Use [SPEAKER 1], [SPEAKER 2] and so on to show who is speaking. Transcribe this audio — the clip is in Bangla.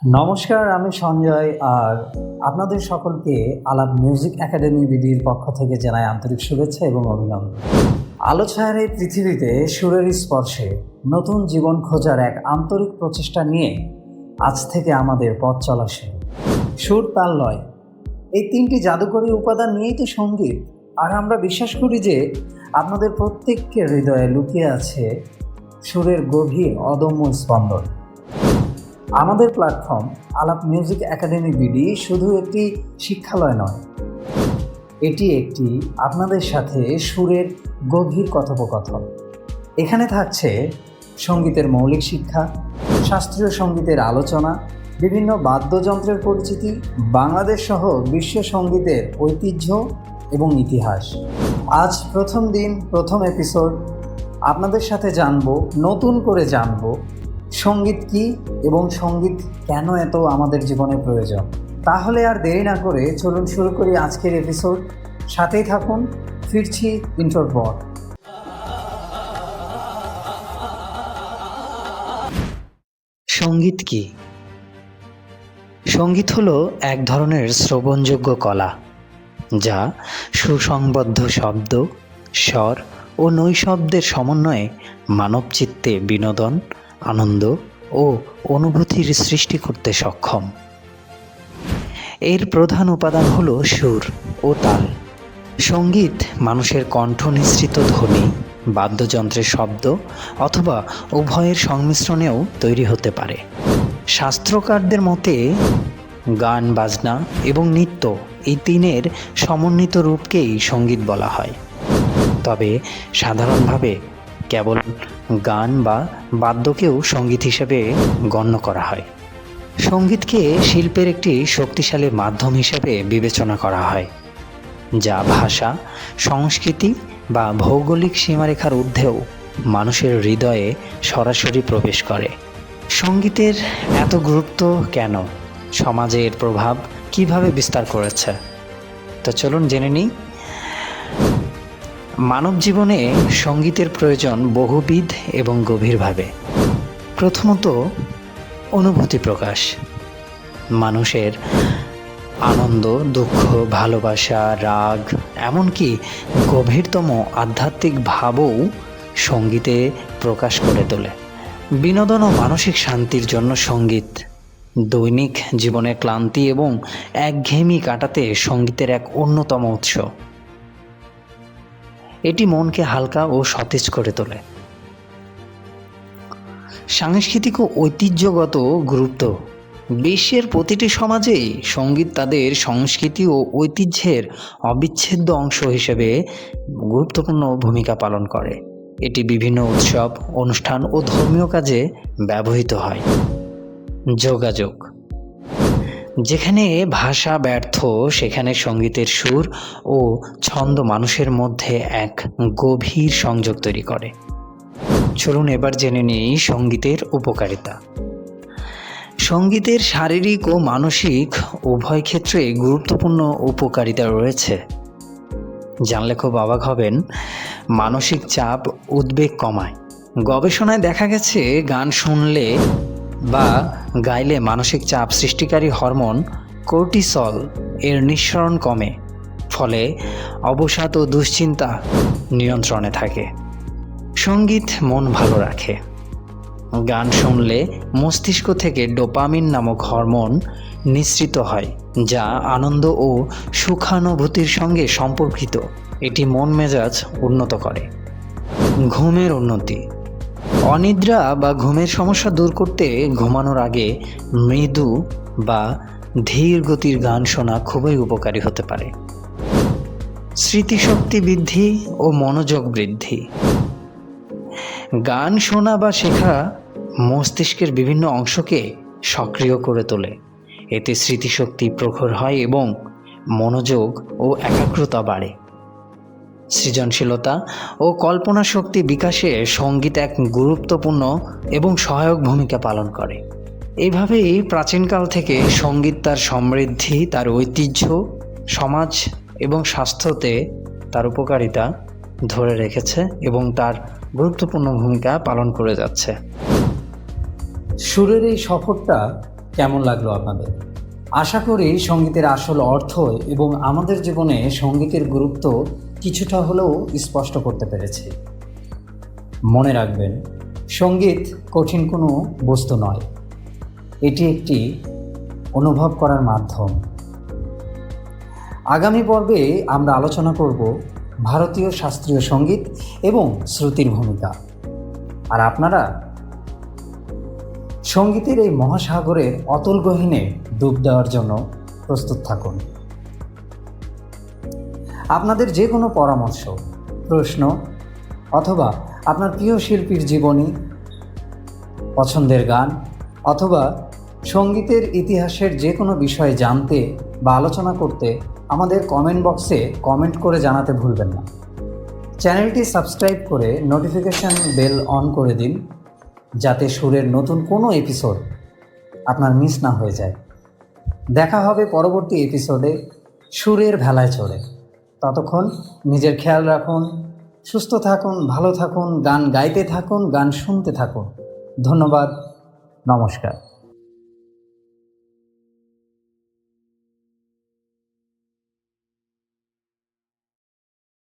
[SPEAKER 1] নমস্কার, আমি সঞ্জয়। আর আপনাদের সকলকে আলাপ মিউজিক একাডেমি বিডির পক্ষ থেকে জানাই আন্তরিক শুভেচ্ছা এবং অভিনন্দন। আলো ছায়ার এই পৃথিবীতে সুরের স্পর্শে নতুন জীবন খোঁজার এক আন্তরিক প্রচেষ্টা নিয়ে আজ থেকে আমাদের পথ চলা শুরু। সুর, তাল, লয়, এই তিনটি জাদুকরী উপাদান নিয়েই তো সঙ্গীত। আর আমরা বিশ্বাস করি যে আপনাদের প্রত্যেকের হৃদয়ে লুকিয়ে আছে সুরের গভীর অদম্য স্পন্দন। আমাদের প্ল্যাটফর্ম আলাপ মিউজিক একাডেমি বিডি শুধু একটি শিক্ষালয় নয়, এটি একটি আপনাদের সাথে সুরের গভীর কথোপকথন। এখানে থাকছে সঙ্গীতের মৌলিক শিক্ষা, শাস্ত্রীয় সঙ্গীতের আলোচনা, বিভিন্ন বাদ্যযন্ত্রের পরিচিতি, বাংলাদেশ সহ বিশ্ব সঙ্গীতের ঐতিহ্য এবং ইতিহাস। আজ প্রথম দিন, প্রথম এপিসোড। আপনাদের সাথে নতুন করে জানবো সঙ্গীত কি এবং সঙ্গীত কেন এত আমাদের জীবনে প্রয়োজন। তাহলে আর দেরি না করে চলুন শুরু করি আজকের এপিসোড। সাথেই থাকুন, ফিরছি ইন্ট্রোর পর।
[SPEAKER 2] সঙ্গীত কি? সঙ্গীত হলো এক ধরনের শ্রবণযোগ্য কলা, যা সুসংবদ্ধ শব্দ, স্বর ও নৈশব্দের সমন্বয়ে মানবচিত্তে বিনোদন, আনন্দ ও অনুভূতির সৃষ্টি করতে সক্ষম। এর প্রধান উপাদান হলো সুর ও তাল। সঙ্গীত মানুষের কণ্ঠ নিঃসৃত ধ্বনি, বাদ্যযন্ত্রের শব্দ অথবা উভয়ের সংমিশ্রণেও তৈরি হতে পারে। শাস্ত্রকারদের মতে গান, বাজনা এবং নৃত্য এই তিনের সমন্বিত রূপকেই সঙ্গীত বলা হয়। তবে সাধারণভাবে কেবল গান বা বাদ্যকেও সঙ্গীত হিসেবে গণ্য করা হয়। সঙ্গীতকে শিল্পের একটি শক্তিশালী মাধ্যম হিসেবে বিবেচনা করা হয়, যা ভাষা, সংস্কৃতি বা ভৌগোলিক সীমারেখার ঊর্ধ্বেও মানুষের হৃদয়ে সরাসরি প্রবেশ করে। সঙ্গীতের এত গুরুত্ব কেন? সমাজে এর প্রভাব কিভাবে বিস্তার করেছে? তো চলুন জেনে নিই। মানব জীবনে সঙ্গীতের প্রয়োজন বহুবিধ এবং গভীরভাবে। প্রথমত, অনুভূতি প্রকাশ। মানুষের আনন্দ, দুঃখ, ভালোবাসা, রাগ, এমনকি গভীরতম আধ্যাত্মিক ভাবও সঙ্গীতে প্রকাশ করে তোলে। বিনোদন ও মানসিক শান্তির জন্য সঙ্গীত। দৈনিক জীবনের ক্লান্তি এবং একঘেয়েমি কাটাতে সঙ্গীতের এক অন্যতম উৎস। এটি মনকে হালকা ও সতেজ করে তোলে। সাংস্কৃতিক ও ঐতিহ্যগত গুরুত্ব। বিশ্বের প্রতিটি সমাজেই সঙ্গীত তাদের সংস্কৃতি ও ঐতিহ্যের অবিচ্ছেদ্য অংশ হিসেবে গুরুত্বপূর্ণ ভূমিকা পালন করে। এটি বিভিন্ন উৎসব, অনুষ্ঠান ও ধর্মীয় কাজে ব্যবহৃত হয়। যোগাযোগ। যেখানে ভাষা ব্যর্থ, সেখানে সঙ্গীতের সুর ও ছন্দ মানুষের মধ্যে এক গভীর সংযোগ তৈরি করে। চলুন এবার জেনে নিই সঙ্গীতের উপকারিতা। সঙ্গীতের শারীরিক ও মানসিক উভয় ক্ষেত্রে গুরুত্বপূর্ণ উপকারিতা রয়েছে। জানলে খুব অবাক হবেন। মানসিক চাপ, উদ্বেগ কমায়। গবেষণায় দেখা গেছে গান শুনলে বা গাইলে মানসিক চাপ সৃষ্টিকারী হরমোন কর্টিসল এর নিঃসরণ কমে, ফলে অবসাদ ও দুশ্চিন্তা নিয়ন্ত্রণে থাকে। সঙ্গীত মন ভালো রাখে। গান শুনলে মস্তিষ্ক থেকে ডোপামিন নামক হরমোন নিঃসৃত হয়, যা আনন্দ ও সুখানুভূতির সঙ্গে সম্পর্কিত। এটি মন মেজাজ উন্নত করে। ঘুমের উন্নতি। অনিদ্রা বা ঘুমের সমস্যা দূর করতে ঘুমানোর আগে মৃদু বা ধীর গতির গান শোনা খুবই উপকারী হতে পারে। স্মৃতিশক্তি বৃদ্ধি ও মনোযোগ বৃদ্ধি। গান শোনা বা শেখা মস্তিষ্কের বিভিন্ন অংশকে সক্রিয় করে তোলে। এতে স্মৃতিশক্তি প্রখর হয় এবং মনোযোগ ও একাগ্রতা বাড়ে। সৃজনশীলতা ও কল্পনা শক্তি বিকাশে সঙ্গীত এক গুরুত্বপূর্ণ এবং সহায়ক ভূমিকা পালন করে। এইভাবেই প্রাচীনকাল থেকে সঙ্গীত তার সমৃদ্ধি, তার ঐতিহ্য, সমাজ এবং স্বাস্থ্যতে তার উপকারিতা ধরে রেখেছে এবং তার গুরুত্বপূর্ণ ভূমিকা পালন করে যাচ্ছে।
[SPEAKER 1] সুরের এই সফরটা কেমন লাগলো আপনাদের? আশা করি সঙ্গীতের আসল অর্থ এবং আমাদের জীবনে সঙ্গীতের গুরুত্ব কিছুটা হলেও স্পষ্ট করতে পেরেছি। মনে রাখবেন, সঙ্গীত কঠিন কোনো বস্তু নয়, এটি একটি অনুভব করার মাধ্যম। আগামী পর্বে আমরা আলোচনা করব ভারতীয় শাস্ত্রীয় সঙ্গীত এবং শ্রুতির ভূমিকা। আর আপনারা সঙ্গীতের এই মহাসাগরের অতল গহীনে ডুব দেওয়ার জন্য প্রস্তুত থাকুন। আপনাদের যে কোনো পরামর্শ, প্রশ্ন অথবা আপনার প্রিয় শিল্পীর জীবনী, পছন্দের গান অথবা সঙ্গীতের ইতিহাসের যে কোনো বিষয়ে জানতে বা আলোচনা করতে আমাদের কমেন্ট বক্সে কমেন্ট করে জানাতে ভুলবেন না। চ্যানেলটি সাবস্ক্রাইব করে নোটিফিকেশন বেল অন করে দিন, যাতে সুরের নতুন কোনো এপিসোড আপনার মিস না হয়ে যায়। দেখা হবে পরবর্তী এপিসোডে সুরের ভেলায় চড়ে। ততক্ষণ নিজের খেয়াল রাখুন, সুস্থ থাকুন, ভালো থাকুন, গান গাইতে থাকুন, গান শুনতে থাকুন। ধন্যবাদ, নমস্কার।